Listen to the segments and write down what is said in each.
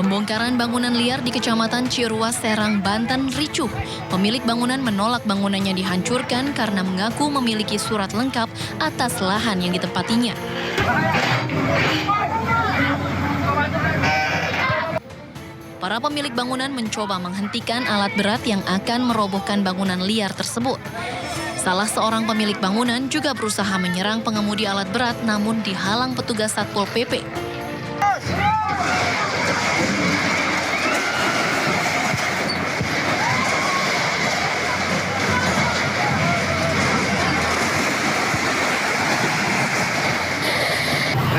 Pembongkaran bangunan liar di Kecamatan Ciruas, Serang, Banten ricuh. Pemilik bangunan menolak bangunannya dihancurkan karena mengaku memiliki surat lengkap atas lahan yang ditempatinya. Para pemilik bangunan mencoba menghentikan alat berat yang akan merobohkan bangunan liar tersebut. Salah seorang pemilik bangunan juga berusaha menyerang pengemudi alat berat namun dihalang petugas Satpol PP.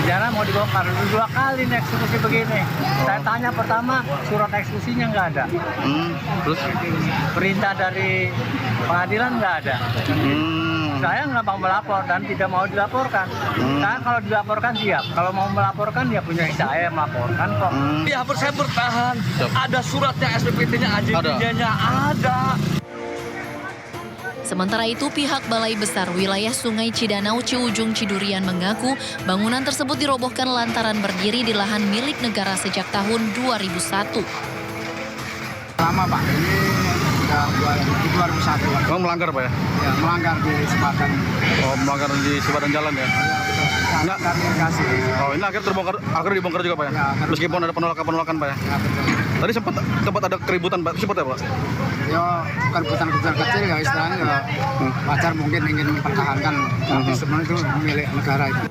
Rencana mau dibongkar 2 kali nih eksekusi begini. Saya tanya pertama surat eksekusinya nggak ada. Terus Perintah dari pengadilan nggak ada. Saya nggak mau melapor dan tidak mau dilaporkan. Saya kalau dilaporkan siap. Kalau mau melaporkan ya punya saya melaporkan kok. Ya saya bertahan. Ada suratnya SPPT-nya, AJB-nya ada. Sementara itu, pihak Balai Besar Wilayah Sungai Cidanau Ciujung Cidurian mengaku bangunan tersebut dirobohkan lantaran berdiri di lahan milik negara sejak tahun 2001. Lama Pak, ini sudah 2001. oh, melanggar Pak ya? Ya, melanggar di Sepadan. Oh, melanggar di sepadan jalan ya? Nah, irigasi. Oh, ini akhirnya dibongkar juga Pak ya? Ya, Meskipun ada penolakan Pak ya? Ya, betul. Tadi sempat ada keributan Pak, sempat ya Pak? Ya, keributan kecil ya istilahnya ya wajar mungkin ingin mempertahankan. Tapi sebenarnya itu milik negara itu.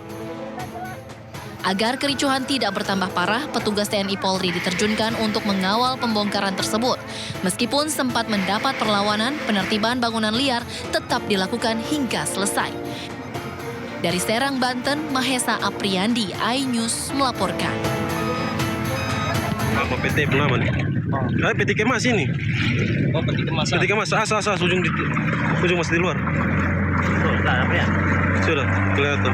Agar kericuhan tidak bertambah parah, petugas TNI Polri diterjunkan untuk mengawal pembongkaran tersebut. Meskipun sempat mendapat perlawanan, penertiban bangunan liar tetap dilakukan hingga selesai. Dari Serang, Banten, Mahesa Apriandi, iNews melaporkan. Apa PT pengaman? PT Kemas ini. Oh, peti kemasan. PT Kemas, asas ujung masih di luar. Sudah kelihatan.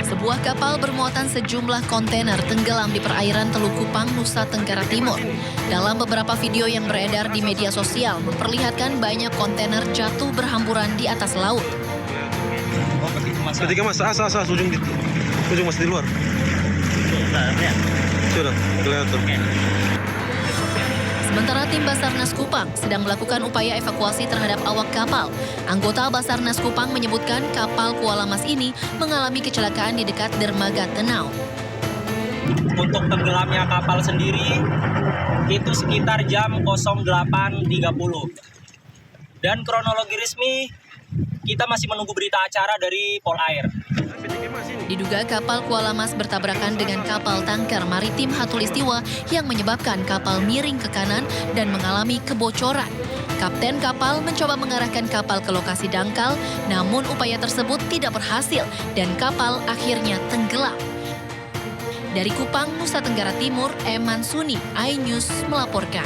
Sebuah kapal bermuatan sejumlah kontainer tenggelam di perairan Teluk Kupang, Nusa Tenggara Timur. Dalam beberapa video yang beredar di media sosial memperlihatkan banyak kontainer jatuh berhamburan di atas laut. Oh, peti kemasan. PT Kemas, asas ujung masih di luar. Sudah kelihatan. Sementara tim Basarnas Kupang sedang melakukan upaya evakuasi terhadap awak kapal. Anggota Basarnas Kupang menyebutkan kapal Kuala Mas ini mengalami kecelakaan di dekat dermaga Tenau. Untuk tenggelamnya kapal sendiri itu sekitar jam 08.30. Dan kronologi resmi kita masih menunggu berita acara dari Polair. Diduga kapal Kuala Mas bertabrakan dengan kapal tangkar maritim Hatulistiwa yang menyebabkan kapal miring ke kanan dan mengalami kebocoran. Kapten kapal mencoba mengarahkan kapal ke lokasi dangkal, namun upaya tersebut tidak berhasil dan kapal akhirnya tenggelam. Dari Kupang, Nusa Tenggara Timur, Eman Suni, iNews melaporkan.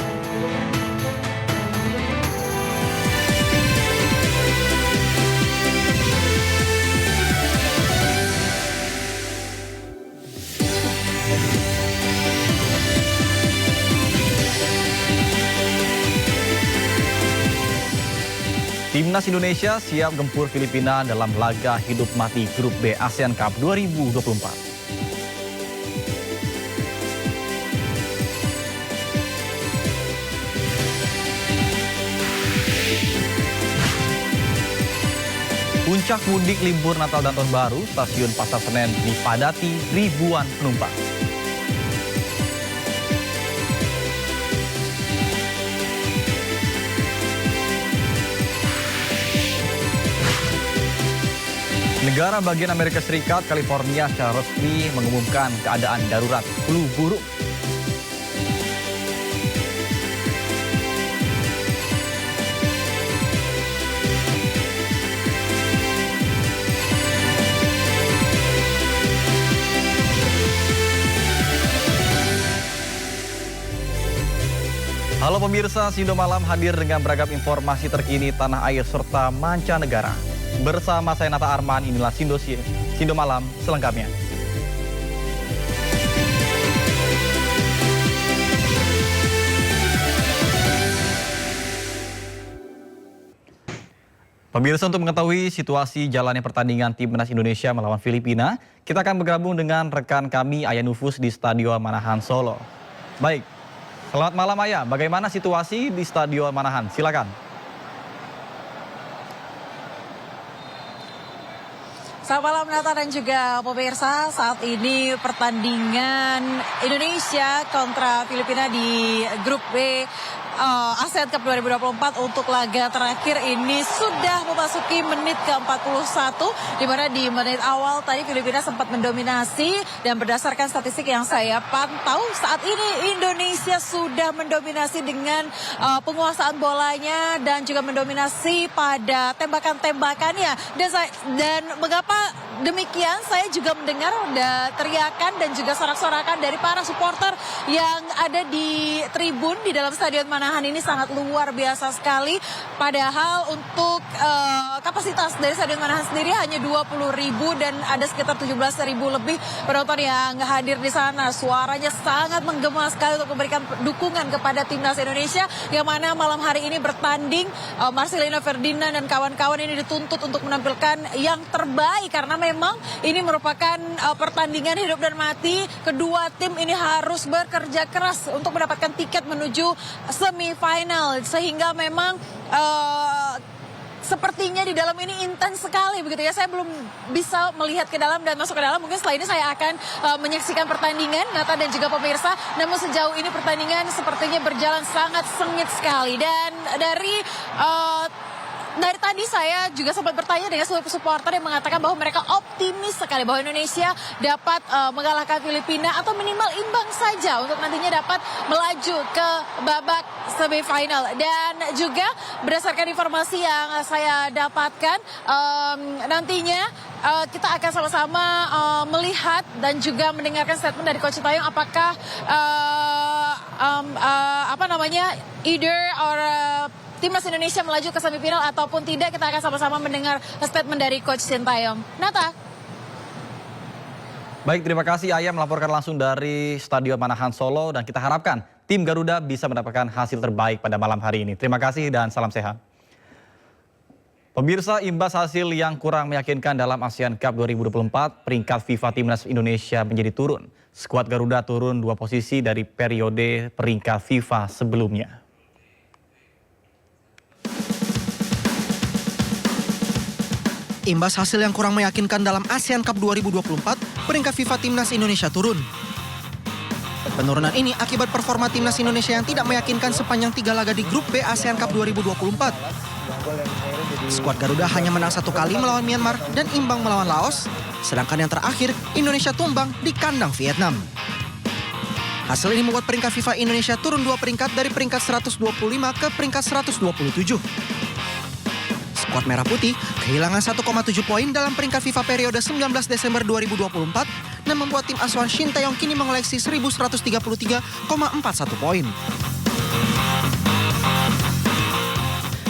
Timnas Indonesia siap gempur Filipina dalam laga hidup mati Grup B ASEAN Cup 2024. Puncak mudik libur Natal dan Tahun Baru, stasiun Pasar Senen dipadati ribuan penumpang. Negara bagian Amerika Serikat, California secara resmi mengumumkan keadaan darurat flu burung. Halo pemirsa, Sindo Malam hadir dengan beragam informasi terkini tanah air serta mancanegara. Bersama saya Nata Arman, inilah Sindo Malam selengkapnya. Pemirsa, untuk mengetahui situasi jalannya pertandingan Timnas Indonesia melawan Filipina, kita akan bergabung dengan rekan kami Aya Nufus di Stadion Manahan Solo. Baik, selamat malam Aya, bagaimana situasi di Stadion Manahan? Silakan. Selamat malam Nata dan juga pemirsa, saat ini pertandingan Indonesia kontra Filipina di grup B ASEAN Cup 2024 untuk laga terakhir ini sudah memasuki menit ke-41, di mana di menit awal tadi Filipina sempat mendominasi, dan berdasarkan statistik yang saya pantau saat ini Indonesia sudah mendominasi dengan penguasaan bolanya dan juga mendominasi pada tembakan-tembakannya. Dan mengapa demikian, saya juga mendengar ada teriakan dan juga sorak-sorakan dari para supporter yang ada di tribun di dalam Stadion Manahan ini sangat luar biasa sekali. Padahal untuk kapasitas dari Stadion Manahan sendiri hanya 20.000 dan ada sekitar 17.000 lebih penonton yang hadir di sana. Suaranya sangat menggema sekali untuk memberikan dukungan kepada Timnas Indonesia yang mana malam hari ini bertanding. Marcelino Ferdinand dan kawan-kawan ini dituntut untuk menampilkan yang terbaik karena memang ini merupakan pertandingan hidup dan mati. Kedua tim ini harus bekerja keras untuk mendapatkan tiket menuju semifinal, sehingga memang sepertinya di dalam ini intens sekali begitu ya. Saya belum bisa melihat ke dalam dan masuk ke dalam. Mungkin setelah ini saya akan menyaksikan pertandingan, Nata dan juga pemirsa. Namun sejauh ini pertandingan sepertinya berjalan sangat sengit sekali. Dan dari tadi saya juga sempat bertanya dengan seluruh supporter yang mengatakan bahwa mereka optimis sekali bahwa Indonesia dapat mengalahkan Filipina atau minimal imbang saja untuk nantinya dapat melaju ke babak semifinal. Dan juga berdasarkan informasi yang saya dapatkan, nantinya kita akan sama-sama melihat dan juga mendengarkan statement dari Coach Sintayong apakah either or Timnas Indonesia melaju ke semifinal ataupun tidak. Kita akan sama-sama mendengar statement dari Coach Sintayong. Nata. Baik, terima kasih Aya melaporkan langsung dari Stadion Manahan Solo, dan kita harapkan tim Garuda bisa mendapatkan hasil terbaik pada malam hari ini. Terima kasih dan salam sehat. Pemirsa, imbas hasil yang kurang meyakinkan dalam ASEAN Cup 2024, peringkat FIFA Timnas Indonesia menjadi turun. Skuad Garuda turun 2 posisi dari periode peringkat FIFA sebelumnya. Imbas hasil yang kurang meyakinkan dalam ASEAN Cup 2024, peringkat FIFA Timnas Indonesia turun. Penurunan ini akibat performa Timnas Indonesia yang tidak meyakinkan sepanjang 3 laga di grup B ASEAN Cup 2024. Skuad Garuda hanya menang 1 kali melawan Myanmar dan imbang melawan Laos, sedangkan yang terakhir Indonesia tumbang di kandang Vietnam. Hasil ini membuat peringkat FIFA Indonesia turun 2 peringkat dari peringkat 125 ke peringkat 127. Skuad Merah Putih kehilangan 1,7 poin dalam peringkat FIFA periode 19 Desember 2024 dan membuat tim asuhan Shin Tae-yong kini mengoleksi 1.133,41 poin.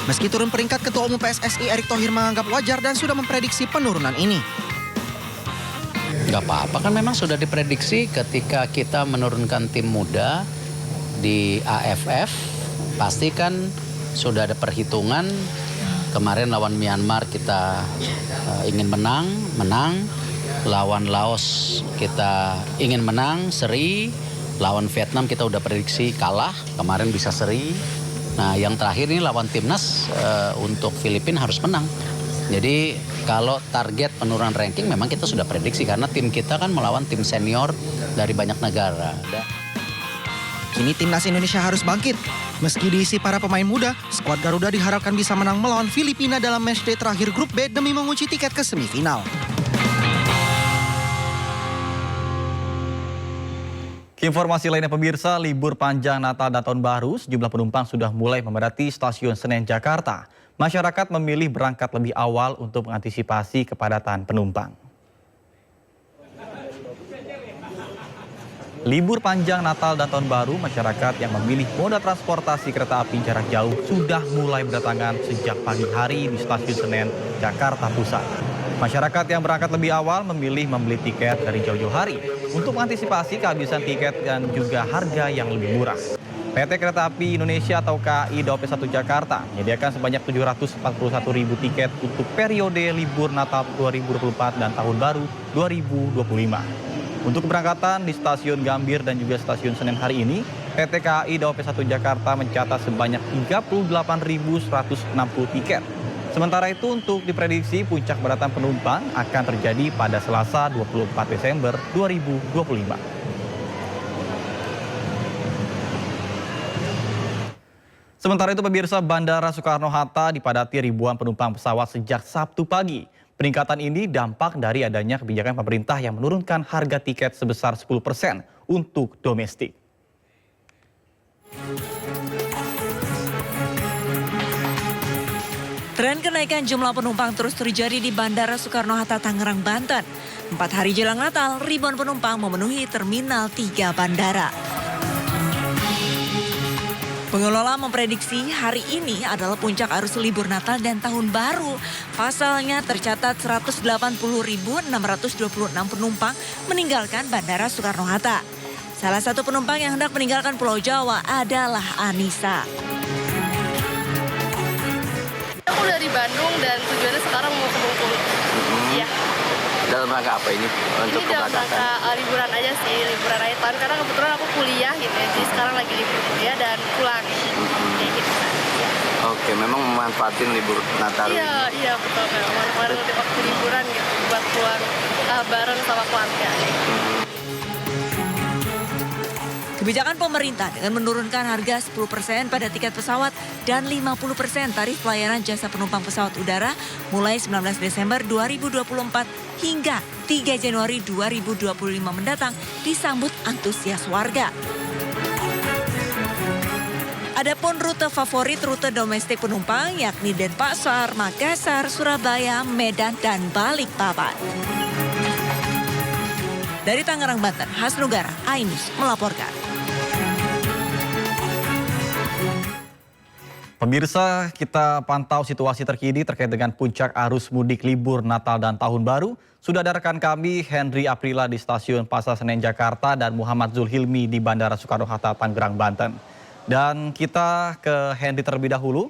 Meski turun peringkat, Ketua Umum PSSI Erick Thohir menganggap wajar dan sudah memprediksi penurunan ini. Gak apa-apa, kan memang sudah diprediksi ketika kita menurunkan tim muda di AFF, pasti kan sudah ada perhitungan. Kemarin lawan Myanmar kita ingin menang. Lawan Laos kita ingin menang, seri. Lawan Vietnam kita udah prediksi kalah, kemarin bisa seri. Nah yang terakhir ini lawan Timnas untuk Filipina harus menang. Jadi kalau target penurunan ranking memang kita sudah prediksi karena tim kita kan melawan tim senior dari banyak negara. Kini Timnas Indonesia harus bangkit. Meski diisi para pemain muda, skuad Garuda diharapkan bisa menang melawan Filipina dalam matchday terakhir grup B demi mengunci tiket ke semifinal. Informasi lainnya pemirsa, libur panjang Natal dan Tahun Baru, sejumlah penumpang sudah mulai memadati Stasiun Senen Jakarta. Masyarakat memilih berangkat lebih awal untuk mengantisipasi kepadatan penumpang. Libur panjang Natal dan Tahun Baru, masyarakat yang memilih moda transportasi kereta api jarak jauh sudah mulai berdatangan sejak pagi hari di Stasiun Senen, Jakarta Pusat. Masyarakat yang berangkat lebih awal memilih membeli tiket dari jauh-jauh hari untuk mengantisipasi kehabisan tiket dan juga harga yang lebih murah. PT Kereta Api Indonesia atau KAI Daob 1 Jakarta menyediakan sebanyak 741.000 tiket untuk periode libur Natal 2024 dan Tahun Baru 2025. Untuk keberangkatan di Stasiun Gambir dan juga Stasiun Senen hari ini, PT KAI Daob 1 Jakarta mencatat sebanyak 38.160 tiket. Sementara itu untuk diprediksi puncak kepadatan penumpang akan terjadi pada Selasa 24 Desember 2025. Sementara itu pemirsa, Bandara Soekarno-Hatta dipadati ribuan penumpang pesawat sejak Sabtu pagi. Peningkatan ini dampak dari adanya kebijakan pemerintah yang menurunkan harga tiket sebesar 10% untuk domestik. Tren kenaikan jumlah penumpang terus terjadi di Bandara Soekarno-Hatta, Tangerang, Banten. 4 hari jelang Natal, ribuan penumpang memenuhi Terminal 3 bandara. Pengelola memprediksi hari ini adalah puncak arus libur Natal dan Tahun Baru. Pasalnya tercatat 180.626 penumpang meninggalkan Bandara Soekarno-Hatta. Salah satu penumpang yang hendak meninggalkan Pulau Jawa adalah Anissa. Aku dari Bandung dan tujuannya sekarang mau ke Bengkulu. Iya. Dalam rangka apa ini? Untuk ini dalam rangka liburan aja sih, liburan akhir tahun. Karena kebetulan aku kuliah gitu ya, jadi sekarang lagi libur kuliah dan pulang. Kayak gitu. Oke, memang memanfaatin libur Natal ini? Iya betul. Kemarin waktu liburan gitu, buat pulang bareng sama keluarga. Kebijakan pemerintah dengan menurunkan harga 10% pada tiket pesawat dan 50% tarif pelayanan jasa penumpang pesawat udara mulai 19 Desember 2024 hingga 3 Januari 2025 mendatang disambut antusias warga. Adapun rute favorit rute domestik penumpang yakni Denpasar, Makassar, Surabaya, Medan, dan Balikpapan. Dari Tangerang, Banten, Hasnugara, Ainus melaporkan. Pemirsa, kita pantau situasi terkini terkait dengan puncak arus mudik libur Natal dan Tahun Baru. Sudah ada rekan kami Henry Aprila di Stasiun Pasar Senen Jakarta dan Muhammad Zulhilmi di Bandara Soekarno-Hatta Tangerang, Banten. Dan kita ke Henry terlebih dahulu.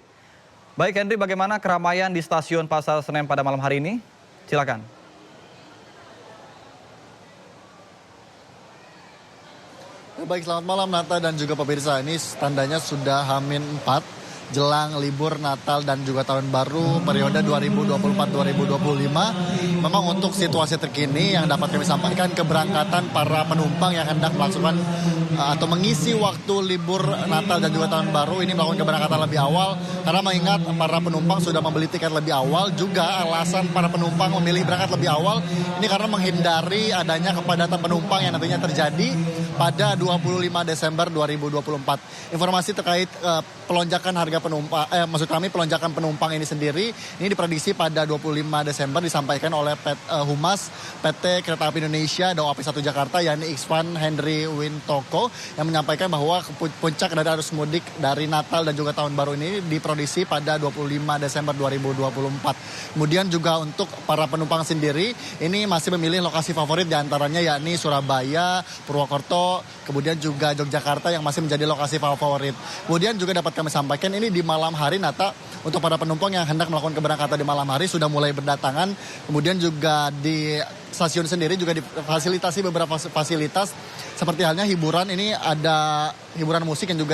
Baik Henry, bagaimana keramaian di Stasiun Pasar Senen pada malam hari ini? Silakan. Baik, selamat malam Nata dan juga pemirsa. Ini tandanya sudah H-4 jelang libur Natal dan juga Tahun Baru periode 2024-2025. Memang untuk situasi terkini yang dapat kami sampaikan, keberangkatan para penumpang yang hendak melakukan atau mengisi waktu libur Natal dan juga Tahun Baru ini melakukan keberangkatan lebih awal karena mengingat para penumpang sudah membeli tiket lebih awal. Juga alasan para penumpang memilih berangkat lebih awal ini karena menghindari adanya kepadatan penumpang yang nantinya terjadi pada 25 Desember 2024. Informasi terkait pelonjakan harga penumpang, pelonjakan penumpang ini sendiri, ini diprediksi pada 25 Desember disampaikan oleh Humas PT Kereta Api Indonesia Daob 1 Jakarta, yakni Iksvan Henry Wintoko, yang menyampaikan bahwa puncak dari arus mudik dari Natal dan juga Tahun Baru ini diprediksi pada 25 Desember 2024. Kemudian juga untuk para penumpang sendiri, ini masih memilih lokasi favorit diantaranya yakni Surabaya, Purwokerto, kemudian juga Yogyakarta yang masih menjadi lokasi favorit. Kemudian juga dapat kami sampaikan ini di malam hari Nata, untuk para penumpang yang hendak melakukan keberangkatan di malam hari sudah mulai berdatangan. Kemudian juga di stasiun sendiri juga difasilitasi beberapa fasilitas seperti halnya hiburan. Ini ada hiburan musik yang juga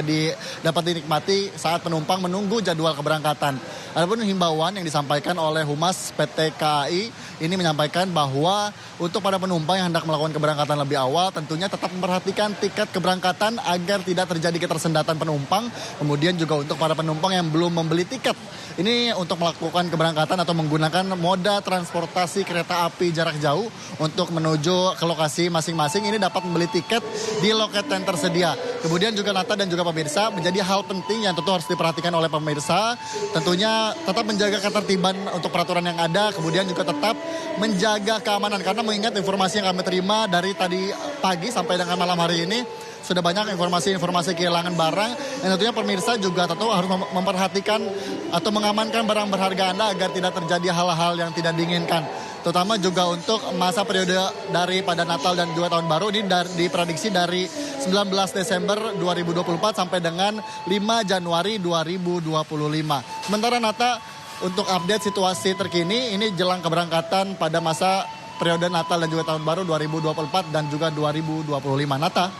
dapat dinikmati saat penumpang menunggu jadwal keberangkatan. Adapun himbauan yang disampaikan oleh Humas PT KAI ini menyampaikan bahwa untuk para penumpang yang hendak melakukan keberangkatan lebih awal tentunya tetap memperhatikan tiket keberangkatan agar tidak terjadi ketersendatan penumpang. Kemudian juga untuk para penumpang yang belum membeli tiket ini untuk melakukan keberangkatan atau menggunakan moda transportasi kereta api jarak jauh untuk menuju ke lokasi masing-masing ini dapat membeli tiket di loket yang tersedia. Kemudian juga Nata dan juga pemirsa, menjadi hal penting yang tentu harus diperhatikan oleh pemirsa, tentunya tetap menjaga ketertiban untuk peraturan yang ada, kemudian juga tetap menjaga keamanan karena mengingat informasi yang kami terima dari tadi pagi sampai dengan malam hari ini sudah banyak informasi-informasi kehilangan barang yang tentunya pemirsa juga tentu harus memperhatikan atau mengamankan barang berharga Anda agar tidak terjadi hal-hal yang tidak diinginkan. terutama juga untuk masa periode daripada Natal dan juga Tahun Baru ini diprediksi dari 19 Desember 2024 sampai dengan 5 Januari 2025. Sementara Nata, untuk update situasi terkini ini jelang keberangkatan pada masa periode Natal dan juga Tahun Baru 2024 dan juga 2025. Nata.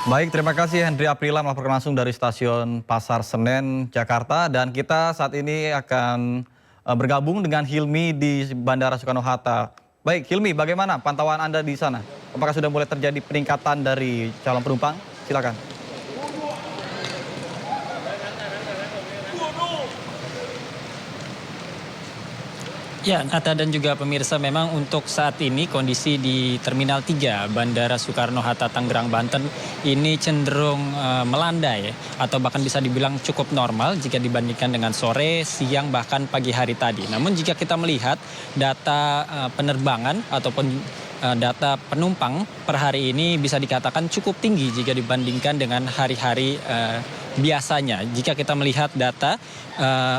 Baik, terima kasih Hendri Aprila melaporkan langsung dari Stasiun Pasar Senen, Jakarta. Dan kita saat ini akan bergabung dengan Hilmi di Bandara Soekarno-Hatta. Baik, Hilmi, bagaimana pantauan Anda di sana? Apakah sudah mulai terjadi peningkatan dari calon penumpang? Silakan. Ya, Nata dan juga pemirsa, memang untuk saat ini kondisi di Terminal 3 Bandara Soekarno-Hatta Tangerang, Banten ini cenderung melandai atau bahkan bisa dibilang cukup normal jika dibandingkan dengan sore, siang, bahkan pagi hari tadi. Namun jika kita melihat data penerbangan ataupun data penumpang per hari ini bisa dikatakan cukup tinggi jika dibandingkan dengan hari-hari biasanya. Jika kita melihat data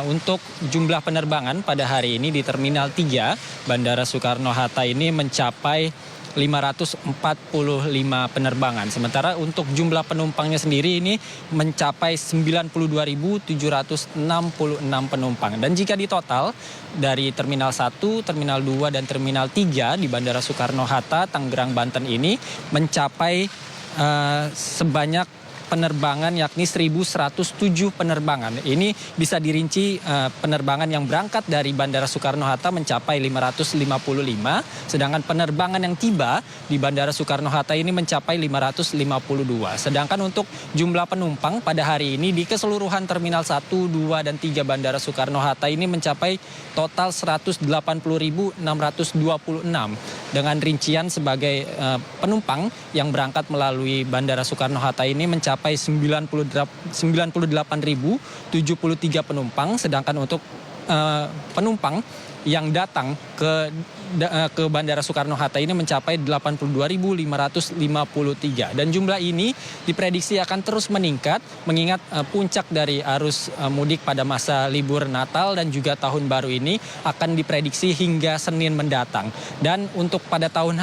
untuk jumlah penerbangan pada hari ini di Terminal 3 Bandara Soekarno-Hatta ini mencapai 545 penerbangan. Sementara untuk jumlah penumpangnya sendiri ini mencapai 92.766 penumpang. Dan jika ditotal dari Terminal 1, Terminal 2, dan Terminal 3 di Bandara Soekarno-Hatta, Tangerang, Banten ini mencapai sebanyak penerbangan yakni 1.107 penerbangan. Ini bisa dirinci penerbangan yang berangkat dari Bandara Soekarno-Hatta mencapai 555, sedangkan penerbangan yang tiba di Bandara Soekarno-Hatta ini mencapai 552. Sedangkan untuk jumlah penumpang pada hari ini di keseluruhan Terminal 1, 2, dan 3 Bandara Soekarno-Hatta ini mencapai total 180.626 dengan rincian sebagai penumpang yang berangkat melalui Bandara Soekarno-Hatta ini mencapai 98.073 penumpang, sedangkan untuk penumpang yang datang ke Bandara Soekarno-Hatta ini mencapai 82.553 dan jumlah ini diprediksi akan terus meningkat mengingat puncak dari arus mudik pada masa libur Natal dan juga Tahun Baru ini akan diprediksi hingga Senin mendatang. Dan untuk pada tahun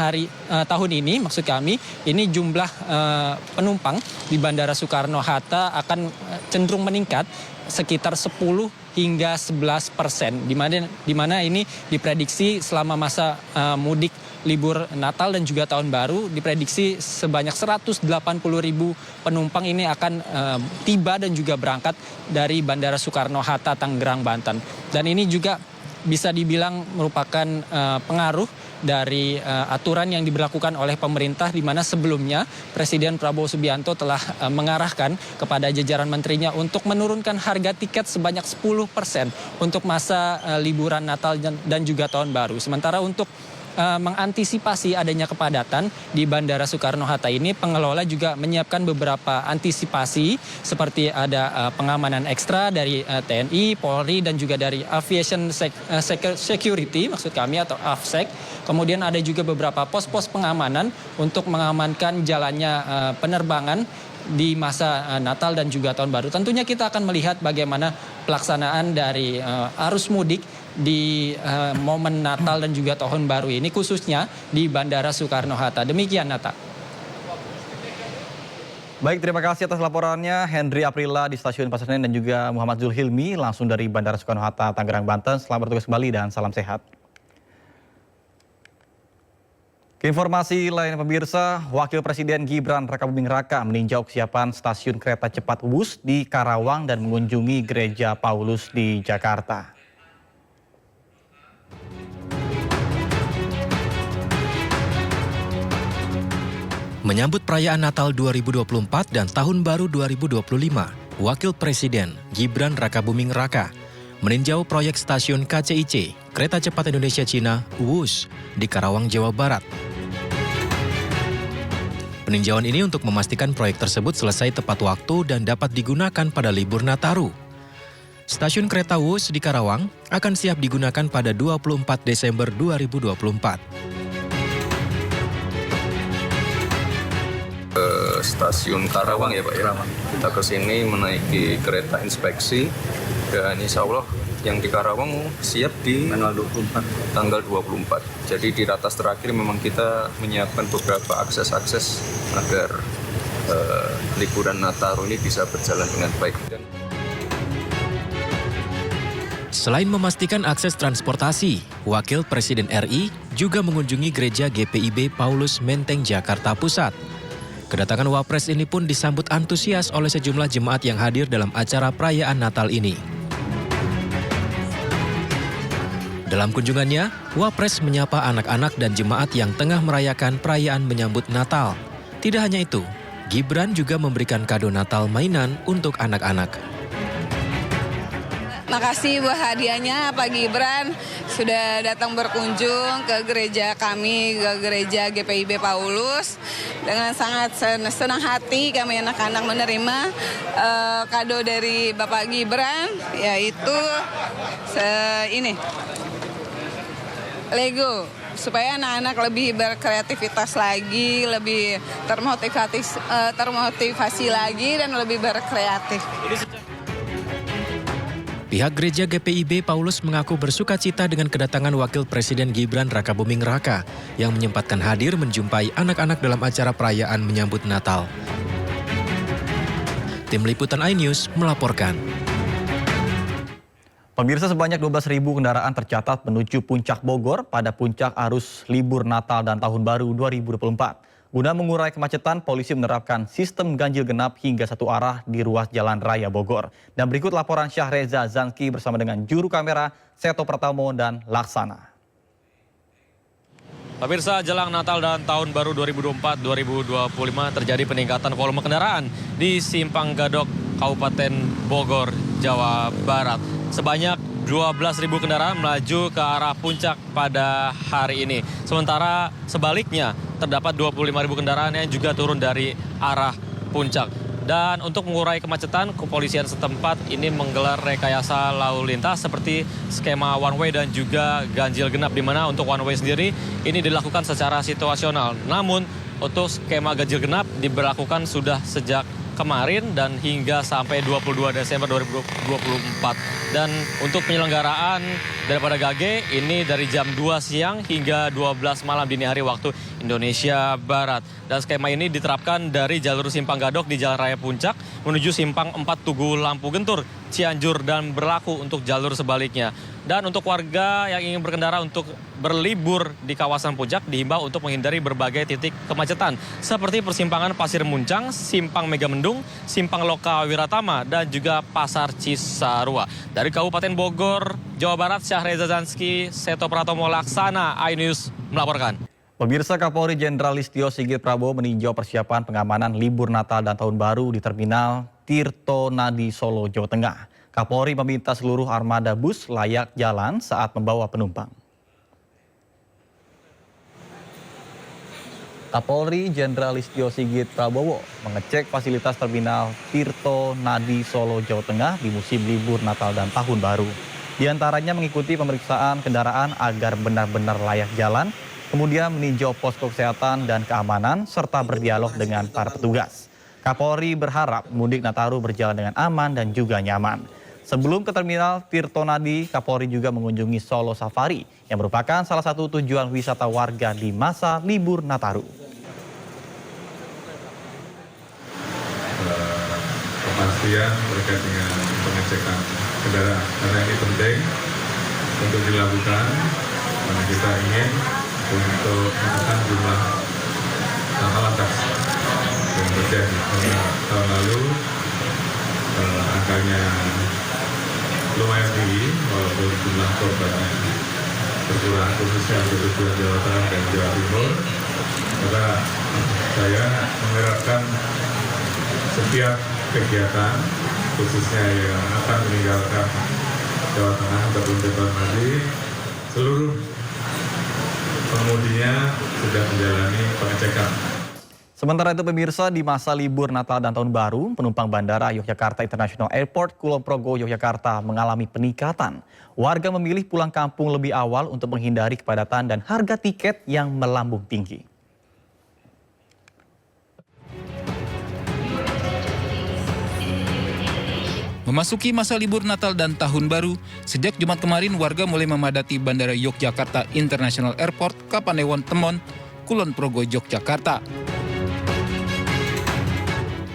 ini maksud kami ini jumlah penumpang di Bandara Soekarno-Hatta akan cenderung meningkat sekitar 10 hingga 11%, di mana ini diprediksi selama masa mudik libur Natal dan juga Tahun Baru diprediksi sebanyak 180.000 penumpang ini akan tiba dan juga berangkat dari Bandara Soekarno-Hatta Tangerang, Banten. Dan ini juga bisa dibilang merupakan pengaruh dari aturan yang diberlakukan oleh pemerintah, di mana sebelumnya Presiden Prabowo Subianto telah mengarahkan kepada jajaran menterinya untuk menurunkan harga tiket sebanyak 10% untuk masa liburan Natal dan juga Tahun Baru. Sementara untuk mengantisipasi adanya kepadatan di Bandara Soekarno-Hatta ini, pengelola juga menyiapkan beberapa antisipasi seperti ada pengamanan ekstra dari TNI, Polri, dan juga dari Aviation Security maksud kami atau AFSEC. Kemudian ada juga beberapa pos-pos pengamanan untuk mengamankan jalannya penerbangan di masa Natal dan juga Tahun Baru. Tentunya kita akan melihat bagaimana pelaksanaan dari arus mudik di momen Natal dan juga Tahun Baru ini, khususnya di Bandara Soekarno-Hatta. Demikian, Nata. Baik, terima kasih atas laporannya Hendri Aprila di Stasiun Pasar Senen dan juga Muhammad Zulhilmi langsung dari Bandara Soekarno-Hatta, Tangerang, Banten. Selamat bertugas kembali dan salam sehat. Keinformasi lain pemirsa, Wakil Presiden Gibran Rakabuming Raka meninjau kesiapan stasiun kereta cepat Wus di Karawang dan mengunjungi Gereja Paulus di Jakarta. Menyambut perayaan Natal 2024 dan Tahun Baru 2025, Wakil Presiden Gibran Rakabuming Raka meninjau proyek stasiun KCIC, Kereta Cepat Indonesia Cina, Wus, di Karawang, Jawa Barat. Peninjauan ini untuk memastikan proyek tersebut selesai tepat waktu dan dapat digunakan pada libur Nataru. Stasiun kereta Wus di Karawang akan siap digunakan pada 24 Desember 2024. Stasiun Karawang ya Pak ya. Kita ke sini menaiki kereta inspeksi dan insya Allah yang di Karawang siap di tanggal 24. Jadi di ratas terakhir memang kita menyiapkan beberapa akses-akses agar liburan Nataru ini bisa berjalan dengan baik. Selain memastikan akses transportasi, Wakil Presiden RI juga mengunjungi gereja GPIB Paulus Menteng, Jakarta Pusat. Kedatangan Wapres ini pun disambut antusias oleh sejumlah jemaat yang hadir dalam acara perayaan Natal ini. Dalam kunjungannya, Wapres menyapa anak-anak dan jemaat yang tengah merayakan perayaan menyambut Natal. Tidak hanya itu, Gibran juga memberikan kado Natal mainan untuk anak-anak. Makasih buat hadiahnya Pak Gibran sudah datang berkunjung ke gereja kami, ke gereja GPIB Paulus. Dengan sangat senang hati kami anak-anak menerima kado dari Bapak Gibran, yaitu ini Lego, supaya anak-anak lebih berkreativitas lagi, lebih termotivasi lagi dan lebih berkreatif. Pihak gereja GPIB Paulus mengaku bersuka cita dengan kedatangan Wakil Presiden Gibran Rakabuming Raka yang menyempatkan hadir menjumpai anak-anak dalam acara perayaan menyambut Natal. Tim Liputan iNews melaporkan. Pemirsa, sebanyak 12.000 kendaraan tercatat menuju Puncak Bogor pada puncak arus libur Natal dan Tahun Baru 2024. Guna mengurai kemacetan, polisi menerapkan sistem ganjil genap hingga satu arah di ruas Jalan Raya Bogor. Dan berikut laporan Syahreza Zanski bersama dengan juru kamera Seto Pratamo dan Laksana. Pemirsa, jelang Natal dan Tahun Baru 2024-2025 terjadi peningkatan volume kendaraan di Simpang Gadok, Kabupaten Bogor, Jawa Barat. Sebanyak 12.000 kendaraan melaju ke arah puncak pada hari ini. Sementara sebaliknya terdapat 25.000 kendaraan yang juga turun dari arah puncak. Dan untuk mengurai kemacetan, kepolisian setempat ini menggelar rekayasa lalu lintas seperti skema one way dan juga ganjil genap, di mana untuk one way sendiri ini dilakukan secara situasional. Namun untuk skema ganjil genap diberlakukan sudah sejak kemarin dan hingga sampai 22 Desember 2024. Dan untuk penyelenggaraan daripada GAGE ini dari jam 2 siang hingga 12 malam dini hari waktu Indonesia Barat. Dan skema ini diterapkan dari jalur Simpang Gadok di Jalan Raya Puncak menuju Simpang 4 Tugu Lampu Gentur, Cianjur, dan berlaku untuk jalur sebaliknya. Dan untuk warga yang ingin berkendara untuk berlibur di kawasan puncak dihimbau untuk menghindari berbagai titik kemacetan seperti persimpangan Pasir Muncang, Simpang Megamendung, Simpang Loka Wiratama, dan juga Pasar Cisarua. Dari Kabupaten Bogor, Jawa Barat, Syahreza Zanski, Seto Pratomo, Laksana, iNews melaporkan. Pemirsa, Kapolri Jenderal Listio Sigit Prabowo meninjau persiapan pengamanan libur Natal dan Tahun Baru di Terminal Tirto Nadi, Solo, Jawa Tengah. Kapolri meminta seluruh armada bus layak jalan saat membawa penumpang. Kapolri Jenderal Listio Sigit Prabowo mengecek fasilitas Terminal Tirto Nadi, Solo, Jawa Tengah di musim libur Natal dan Tahun Baru. Di antaranya mengikuti pemeriksaan kendaraan agar benar-benar layak jalan, kemudian meninjau posko kesehatan dan keamanan, serta berdialog dengan para petugas. Kapolri berharap mudik Nataru berjalan dengan aman dan juga nyaman. Sebelum ke Terminal Tirto Nadi, Kapolri juga mengunjungi Solo Safari yang merupakan salah satu tujuan wisata warga di masa libur Nataru. Kepastian terkait dengan pengecekan kendaraan, karena ini penting untuk dilakukan karena kita ingin untuk menekan jumlah laka lantas yang terjadi. Karena tahun lalu angkanya lumayan tinggi walaupun jumlah korbannya berkurang, khususnya untuk tujuan Jawa Tengah dan Jawa Timur. Maka saya mengharapkan setiap kegiatan khususnya yang akan meninggalkan Jawa Tengah ataupun Tirto Nadi, seluruh pengemudinya sudah menjalani pengecekan. Sementara itu pemirsa, di masa libur Natal dan Tahun Baru, penumpang Bandara Yogyakarta International Airport Kulon Progo, Yogyakarta mengalami peningkatan. Warga memilih pulang kampung lebih awal untuk menghindari kepadatan dan harga tiket yang melambung tinggi. Memasuki masa libur Natal dan Tahun Baru, sejak Jumat kemarin warga mulai memadati Bandara Yogyakarta International Airport Kapanewon Temon, Kulon Progo, Yogyakarta.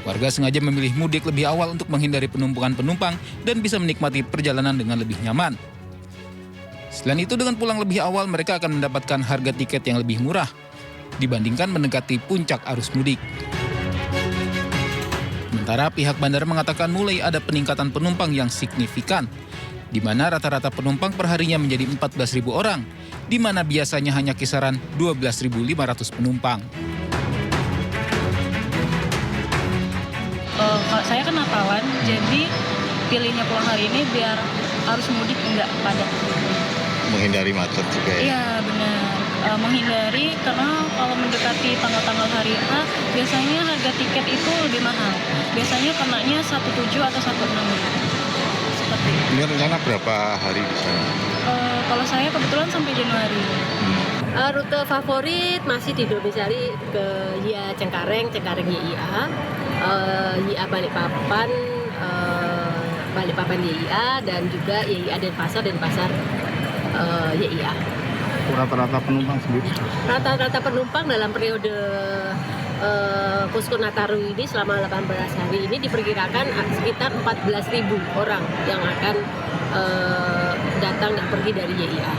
Warga sengaja memilih mudik lebih awal untuk menghindari penumpukan penumpang dan bisa menikmati perjalanan dengan lebih nyaman. Selain itu, dengan pulang lebih awal, mereka akan mendapatkan harga tiket yang lebih murah dibandingkan mendekati puncak arus mudik. Sementara pihak bandara mengatakan mulai ada peningkatan penumpang yang signifikan, di mana rata-rata penumpang perharinya menjadi 14.000 orang, di mana biasanya hanya kisaran 12.500 penumpang. Kalau saya kan Natalan, jadi pilihnya pulang hari ini biar arus mudik nggak padat. Menghindari macet juga ya? Iya benar, menghindari karena kalau mendekati tanggal-tanggal hari A, biasanya harga tiket itu lebih mahal. Biasanya kenanya 17 atau 16. Seperti itu. Ini rencana berapa hari di sana? Kalau saya kebetulan sampai Januari. Rute favorit masih didomisili ke YIA Cengkareng, Cengkareng YIA, YIA Balikpapan, Balikpapan YIA, dan juga YIA Denpasar YIA. Rata-rata penumpang sendiri? Rata-rata penumpang dalam periode Posko Nataru ini selama 18 hari ini diperkirakan sekitar 14.000 orang yang akan datang dan pergi dari YIA.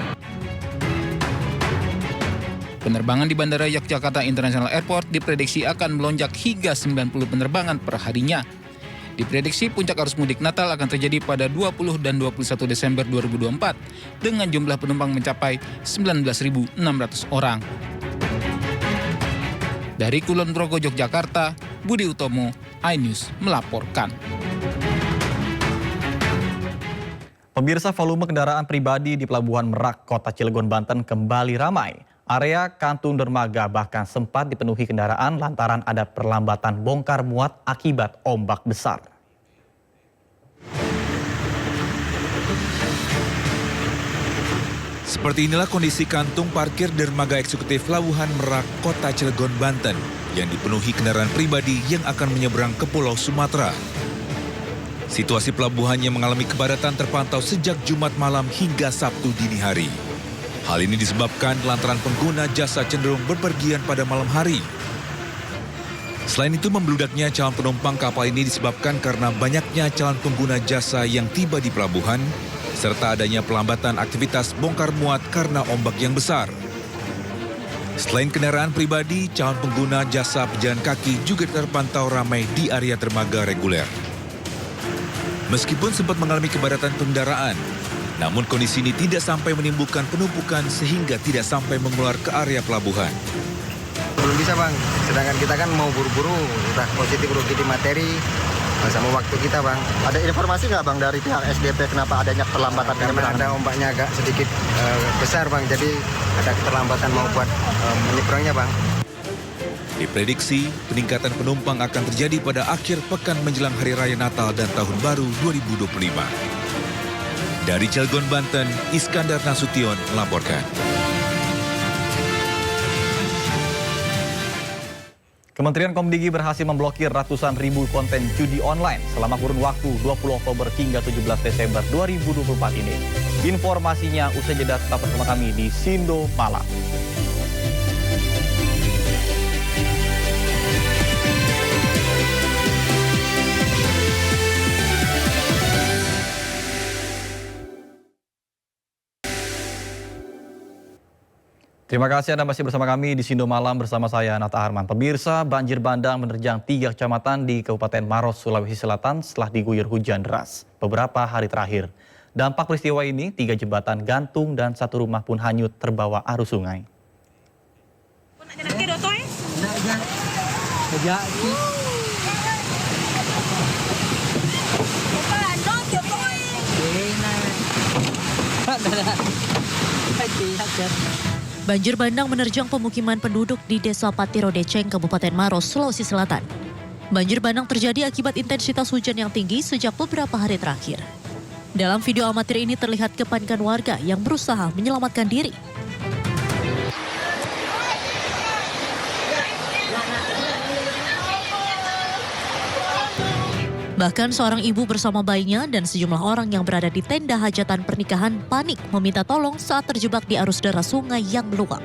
Penerbangan di Bandara Yogyakarta International Airport diprediksi akan melonjak hingga 90 penerbangan per harinya. Diprediksi puncak arus mudik Natal akan terjadi pada 20 dan 21 Desember 2024 dengan jumlah penumpang mencapai 19.600 orang. Dari Kulon Progo, Yogyakarta, Budi Utomo, iNews melaporkan. Pemirsa, volume kendaraan pribadi di Pelabuhan Merak, Kota Cilegon, Banten kembali ramai. Area kantung dermaga bahkan sempat dipenuhi kendaraan lantaran ada perlambatan bongkar muat akibat ombak besar. Seperti inilah kondisi kantung parkir dermaga eksekutif Pelabuhan Merak, Kota Cilegon, Banten yang dipenuhi kendaraan pribadi yang akan menyeberang ke Pulau Sumatera. Situasi pelabuhannya mengalami kepadatan terpantau sejak Jumat malam hingga Sabtu dini hari. Hal ini disebabkan lantaran pengguna jasa cenderung berpergian pada malam hari. Selain itu, membludaknya calon penumpang kapal ini disebabkan karena banyaknya calon pengguna jasa yang tiba di pelabuhan, serta adanya pelambatan aktivitas bongkar muat karena ombak yang besar. Selain kendaraan pribadi, calon pengguna jasa pejalan kaki juga terpantau ramai di area dermaga reguler. Meskipun sempat mengalami kepadatan kendaraan, namun kondisi ini tidak sampai menimbulkan penumpukan sehingga tidak sampai mengular ke area pelabuhan. Belum bisa bang, sedangkan kita kan mau buru-buru, udah positif rugi di materi, sama waktu kita bang. Ada informasi nggak bang dari pihak SDP kenapa adanya perlambatan? Karena ada ombaknya agak sedikit besar bang, jadi ada keterlambatan mau buat menyeberangnya bang. Diprediksi peningkatan penumpang akan terjadi pada akhir pekan menjelang Hari Raya Natal dan Tahun Baru 2025. Dari Cilegon, Banten, Iskandar Nasution melaporkan. Kementerian Komdigi berhasil memblokir ratusan ribu konten judi online selama kurun waktu 20 Oktober hingga 17 Desember 2024 ini. Informasinya usai jeda, tetap bersama kami di Sindo Malam. Terima kasih Anda masih bersama kami di Sindo Malam bersama saya Nata Arman. Pemirsa, banjir bandang menerjang 3 kecamatan di Kabupaten Maros, Sulawesi Selatan setelah diguyur hujan deras beberapa hari terakhir. Dampak peristiwa ini, 3 jembatan gantung dan 1 rumah pun hanyut terbawa arus sungai. Banjir bandang menerjang pemukiman penduduk di Desa Patiro Deceng, Kabupaten Maros, Sulawesi Selatan. Banjir bandang terjadi akibat intensitas hujan yang tinggi sejak beberapa hari terakhir. Dalam video amatir ini terlihat kepanikan warga yang berusaha menyelamatkan diri. Bahkan seorang ibu bersama bayinya dan sejumlah orang yang berada di tenda hajatan pernikahan panik meminta tolong saat terjebak di arus deras sungai yang meluap.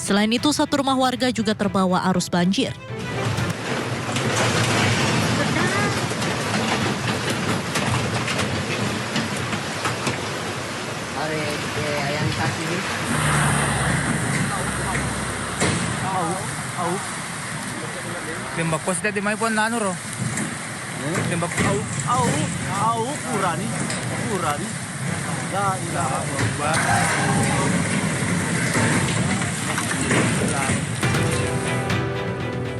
Selain itu, satu rumah warga juga terbawa arus banjir. Tembak pos di mai pon nanu ro. Tembak kurani. La ilaha illallah.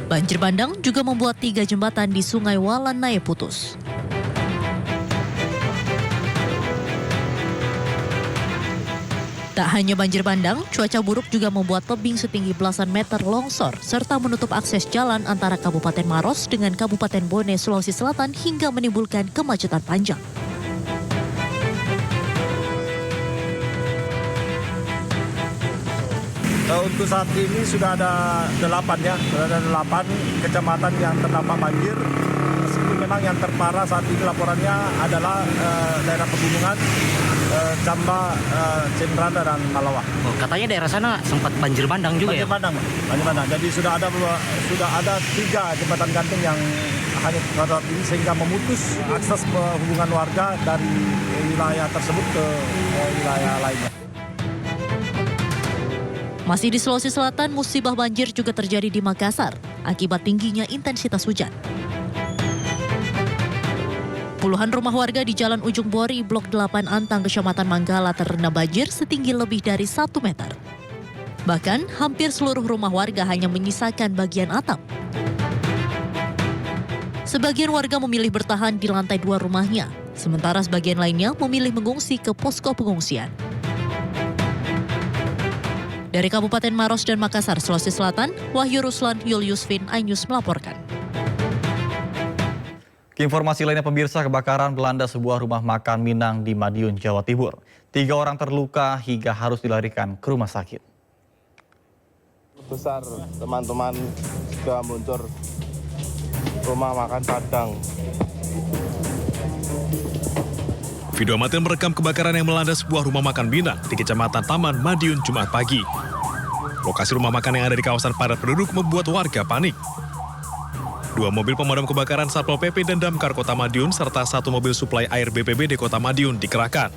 Banjir bandang juga membuat 3 jembatan di Sungai Walanai putus. Tak hanya banjir bandang, cuaca buruk juga membuat tebing setinggi belasan meter longsor serta menutup akses jalan antara Kabupaten Maros dengan Kabupaten Bone, Sulawesi Selatan hingga menimbulkan kemacetan panjang. Untuk saat ini sudah ada 8 ya, sudah ada 8 kecamatan yang terdampak banjir. Meskipun memang yang terparah saat ini laporannya adalah daerah pegunungan, Camba, Cemranda dan Malawa. Oh, katanya daerah sana sempat banjir bandang juga banjir bandang. Jadi sudah ada 3 jembatan gantung yang hanya saat ini sehingga memutus akses hubungan warga dari wilayah tersebut ke wilayah lainnya. Masih di Sulawesi Selatan, musibah banjir juga terjadi di Makassar akibat tingginya intensitas hujan. Puluhan rumah warga di Jalan Ujung Bori, Blok 8 Antang, Kecamatan Manggala terendam banjir setinggi lebih dari 1 meter. Bahkan, hampir seluruh rumah warga hanya menyisakan bagian atap. Sebagian warga memilih bertahan di lantai 2 rumahnya, sementara sebagian lainnya memilih mengungsi ke posko pengungsian. Dari Kabupaten Maros dan Makassar, Sulawesi Selatan, Wahyu Ruslan, Yuliusvin, iNews melaporkan. Informasi lainnya pemirsa, kebakaran melanda sebuah rumah makan Minang di Madiun, Jawa Timur. 3 orang terluka hingga harus dilarikan ke rumah sakit. Besar teman-teman sudah muncul rumah makan Padang. Video amatir merekam kebakaran yang melanda sebuah rumah makan Minang di Kecamatan Taman, Madiun, Jumat pagi. Lokasi rumah makan yang ada di kawasan padat penduduk membuat warga panik. 2 mobil pemadam kebakaran Satpol PP dan Damkar Kota Madiun serta 1 mobil suplai air BPBD Kota Madiun dikerahkan.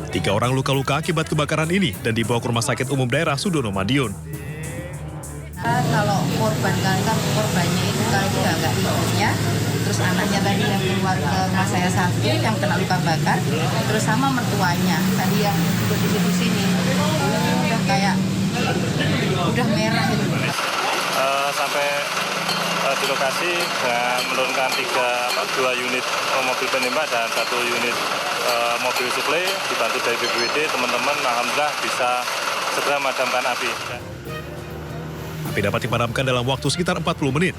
3 orang luka-luka akibat kebakaran ini dan dibawa ke Rumah Sakit Umum Daerah Sudono Madiun. Kalau korbannya itu kalau nggak ibunya, terus anaknya tadi yang keluar ke rumah saya satu yang kena luka bakar, terus sama mertuanya tadi yang di sini udah kayak udah merah itu. Sampai di lokasi menurunkan 2 unit mobil penembak dan 1 unit mobil suplai dibantu dari BPBD. Teman-teman alhamdulillah bisa segera memadamkan api. Api dapat dipadamkan dalam waktu sekitar 40 menit.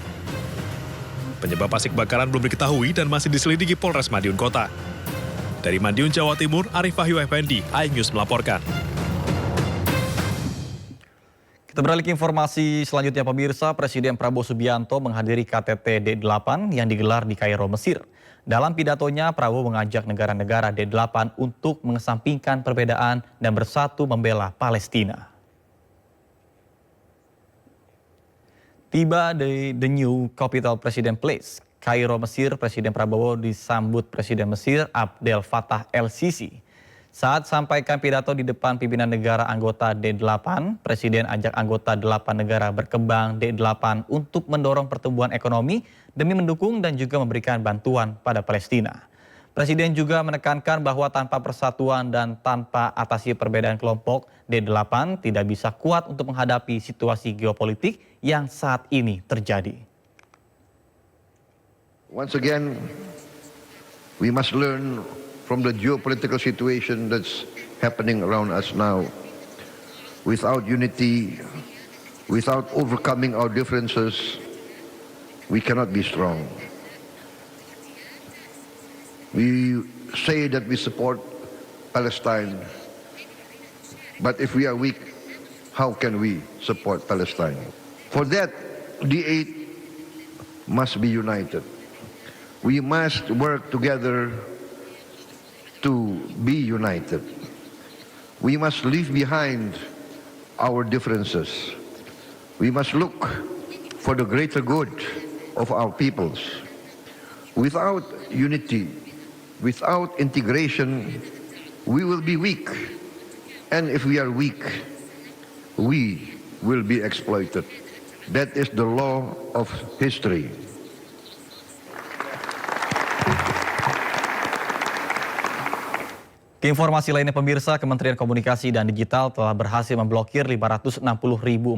Penyebab pasti kebakaran belum diketahui dan masih diselidiki Polres Madiun Kota. Dari Madiun, Jawa Timur, Arif Wahyu Effendi, iNews melaporkan. Kita beralih ke informasi selanjutnya pemirsa, Presiden Prabowo Subianto menghadiri KTT D8 yang digelar di Kairo, Mesir. Dalam pidatonya, Prabowo mengajak negara-negara D8 untuk mengesampingkan perbedaan dan bersatu membela Palestina. Tiba di The New Capital President Place, Kairo, Mesir, Presiden Prabowo disambut Presiden Mesir Abdel Fattah el-Sisi. Saat sampaikan pidato di depan pimpinan negara anggota D8, Presiden ajak anggota 8 negara berkembang D8 untuk mendorong pertumbuhan ekonomi demi mendukung dan juga memberikan bantuan pada Palestina. Presiden juga menekankan bahwa tanpa persatuan dan tanpa atasi perbedaan kelompok, D8 tidak bisa kuat untuk menghadapi situasi geopolitik yang saat ini terjadi. Once again, we must learn from the geopolitical situation that's happening around us now. Without unity, without overcoming our differences, we cannot be strong. We say that we support Palestine. But if we are weak, how can we support Palestine? For that, the 8 must be united. We must work together to be united. We must leave behind our differences. We must look for the greater good of our peoples. Without unity, without integration, we will be weak. And if we are weak, we will be exploited. That is the law of history. Informasi lainnya pemirsa, Kementerian Komunikasi dan Digital telah berhasil memblokir 560.472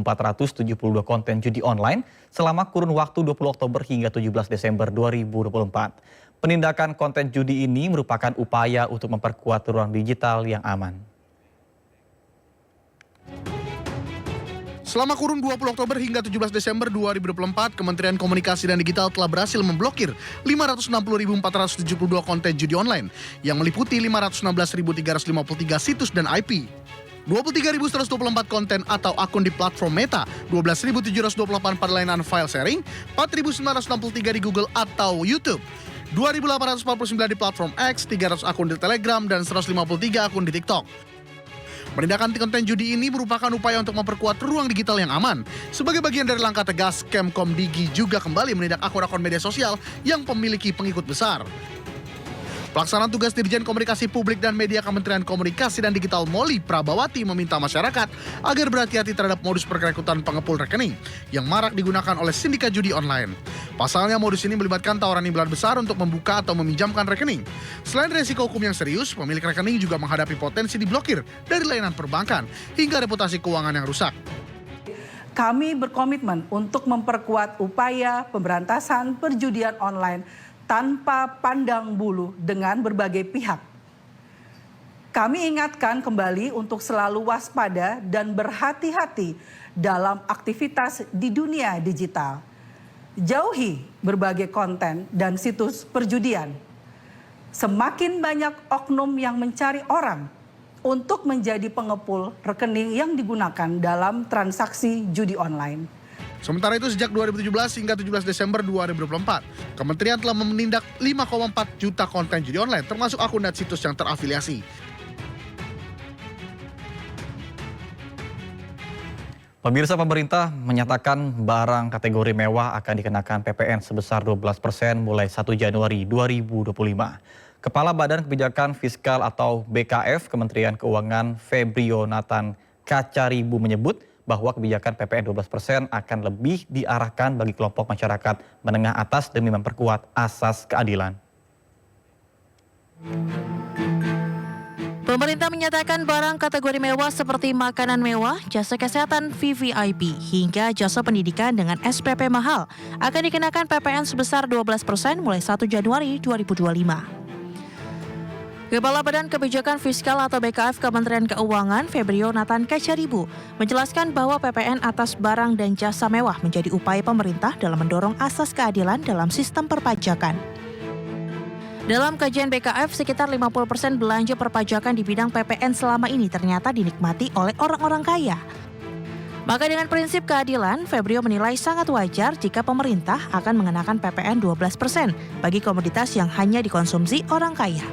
konten judi online selama kurun waktu 20 Oktober hingga 17 Desember 2024. Penindakan konten judi ini merupakan upaya untuk memperkuat ruang digital yang aman. Selama kurun 20 Oktober hingga 17 Desember 2024, Kementerian Komunikasi dan Digital telah berhasil memblokir 560.472 konten judi online yang meliputi 516.353 situs dan IP. 23.124 konten atau akun di platform Meta, 12.728 perlainan file sharing, 4.963 di Google atau YouTube, 2.849 di platform X, 300 akun di Telegram, dan 153 akun di TikTok. Penindakan konten judi ini merupakan upaya untuk memperkuat ruang digital yang aman. Sebagai bagian dari langkah tegas, Kemkomdigi juga kembali menindak akun-akun media sosial yang memiliki pengikut besar. Pelaksana tugas Dirjen Komunikasi Publik dan Media Kementerian Komunikasi dan Digital Molly Prabawati meminta masyarakat agar berhati-hati terhadap modus pergerutan pengepul rekening yang marak digunakan oleh sindikat judi online. Pasalnya modus ini melibatkan tawaran imbalan besar untuk membuka atau meminjamkan rekening. Selain resiko hukum yang serius, pemilik rekening juga menghadapi potensi diblokir dari layanan perbankan hingga reputasi keuangan yang rusak. Kami berkomitmen untuk memperkuat upaya pemberantasan perjudian online tanpa pandang bulu dengan berbagai pihak. Kami ingatkan kembali untuk selalu waspada dan berhati-hati dalam aktivitas di dunia digital. Jauhi berbagai konten dan situs perjudian. Semakin banyak oknum yang mencari orang untuk menjadi pengepul rekening yang digunakan dalam transaksi judi online. Sementara itu sejak 2017 hingga 17 Desember 2024, Kementerian telah menindak 5,4 juta konten judi online termasuk akun dan situs yang terafiliasi. Pemirsa, pemerintah menyatakan barang kategori mewah akan dikenakan PPN sebesar 12% mulai 1 Januari 2025. Kepala Badan Kebijakan Fiskal atau BKF Kementerian Keuangan Febrio Nathan Kacaribu menyebut bahwa kebijakan PPN 12% akan lebih diarahkan bagi kelompok masyarakat menengah atas demi memperkuat asas keadilan. Pemerintah menyatakan barang kategori mewah seperti makanan mewah, jasa kesehatan VVIP, hingga jasa pendidikan dengan SPP mahal akan dikenakan PPN sebesar 12% mulai 1 Januari 2025. Kepala Badan Kebijakan Fiskal atau BKF Kementerian Keuangan Febrio Nathan Kacaribu menjelaskan bahwa PPN atas barang dan jasa mewah menjadi upaya pemerintah dalam mendorong asas keadilan dalam sistem perpajakan. Dalam kajian BKF, sekitar 50% belanja perpajakan di bidang PPN selama ini ternyata dinikmati oleh orang-orang kaya. Maka dengan prinsip keadilan, Febrio menilai sangat wajar jika pemerintah akan mengenakan PPN 12% bagi komoditas yang hanya dikonsumsi orang kaya.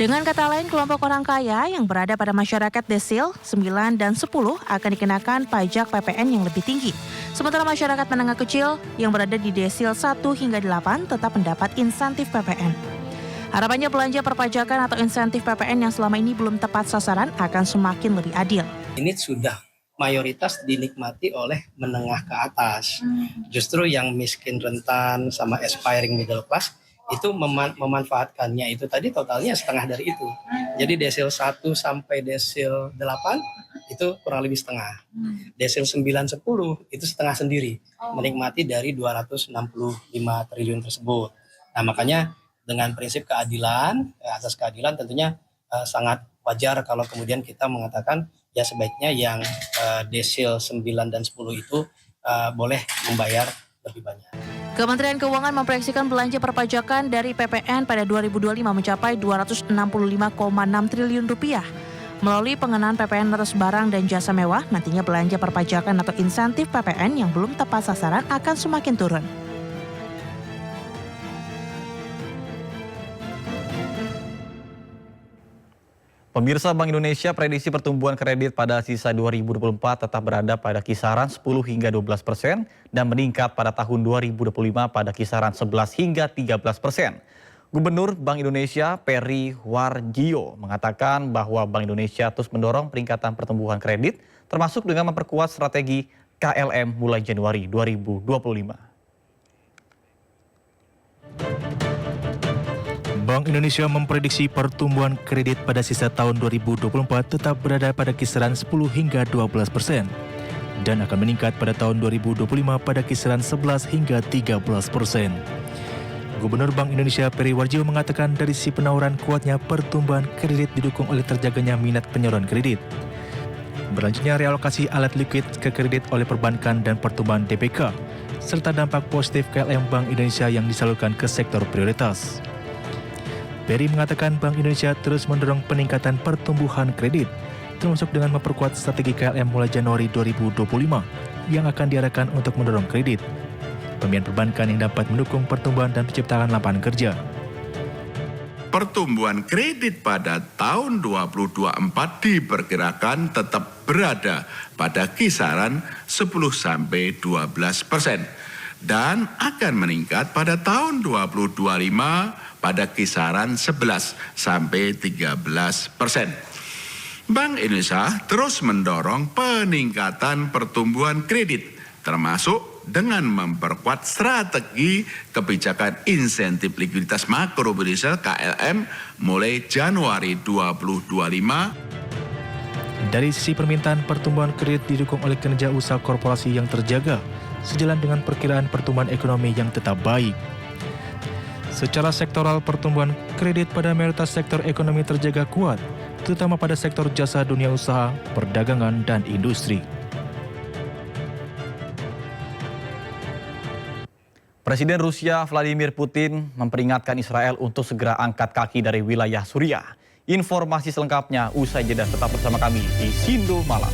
Dengan kata lain, kelompok orang kaya yang berada pada masyarakat desil 9 dan 10 akan dikenakan pajak PPN yang lebih tinggi. Sementara masyarakat menengah kecil yang berada di desil 1 hingga 8 tetap mendapat insentif PPN. Harapannya belanja perpajakan atau insentif PPN yang selama ini belum tepat sasaran akan semakin lebih adil. Ini sudah mayoritas dinikmati oleh menengah ke atas. Justru yang miskin rentan sama aspiring middle class itu memanfaatkannya itu tadi totalnya setengah dari itu. Jadi desil 1 sampai desil 8 itu kurang lebih setengah. Desil 9, 10 itu setengah sendiri, menikmati dari 265 triliun tersebut. Nah makanya dengan prinsip keadilan, asas keadilan tentunya sangat wajar kalau kemudian kita mengatakan ya sebaiknya yang desil 9 dan 10 itu boleh membayar lebih banyak. Kementerian Keuangan memproyeksikan belanja perpajakan dari PPN pada 2025 mencapai 265,6 triliun rupiah. Melalui pengenaan PPN atas barang dan jasa mewah, nantinya belanja perpajakan atau insentif PPN yang belum tepat sasaran akan semakin turun. Pemirsa, Bank Indonesia prediksi pertumbuhan kredit pada sisa 2024 tetap berada pada kisaran 10 hingga 12% dan meningkat pada tahun 2025 pada kisaran 11 hingga 13%. Gubernur Bank Indonesia Peri Warjio mengatakan bahwa Bank Indonesia terus mendorong peningkatan pertumbuhan kredit termasuk dengan memperkuat strategi KLM mulai Januari 2025. Bank Indonesia memprediksi pertumbuhan kredit pada sisa tahun 2024 tetap berada pada kisaran 10 hingga 12% dan akan meningkat pada tahun 2025 pada kisaran 11 hingga 13%. Gubernur Bank Indonesia Peri Warjio mengatakan dari sisi penawaran kuatnya pertumbuhan kredit didukung oleh terjaganya minat penyaluran kredit. Berlanjutnya realokasi alat likuid ke kredit oleh perbankan dan pertumbuhan DPK, serta dampak positif KLM Bank Indonesia yang disalurkan ke sektor prioritas. Peri mengatakan Bank Indonesia terus mendorong peningkatan pertumbuhan kredit, termasuk dengan memperkuat strategi KLM mulai Januari 2025 yang akan diarahkan untuk mendorong kredit, pembiayaan perbankan yang dapat mendukung pertumbuhan dan penciptaan lapangan kerja. Pertumbuhan kredit pada tahun 2024 diperkirakan tetap berada pada kisaran 10-12% dan akan meningkat pada tahun 2025 pada kisaran 11-13%. Bank Indonesia terus mendorong peningkatan pertumbuhan kredit, termasuk dengan memperkuat strategi kebijakan insentif likuiditas makrobudensial KLM mulai Januari 2025. Dari sisi permintaan, pertumbuhan kredit didukung oleh kinerja usaha korporasi yang terjaga, sejalan dengan perkiraan pertumbuhan ekonomi yang tetap baik. Secara sektoral, pertumbuhan kredit pada mayoritas sektor ekonomi terjaga kuat, terutama pada sektor jasa, dunia usaha, perdagangan, dan industri. Presiden Rusia Vladimir Putin memperingatkan Israel untuk segera angkat kaki dari wilayah Suriah. Informasi selengkapnya usai jeda, tetap bersama kami di Sindo Malam.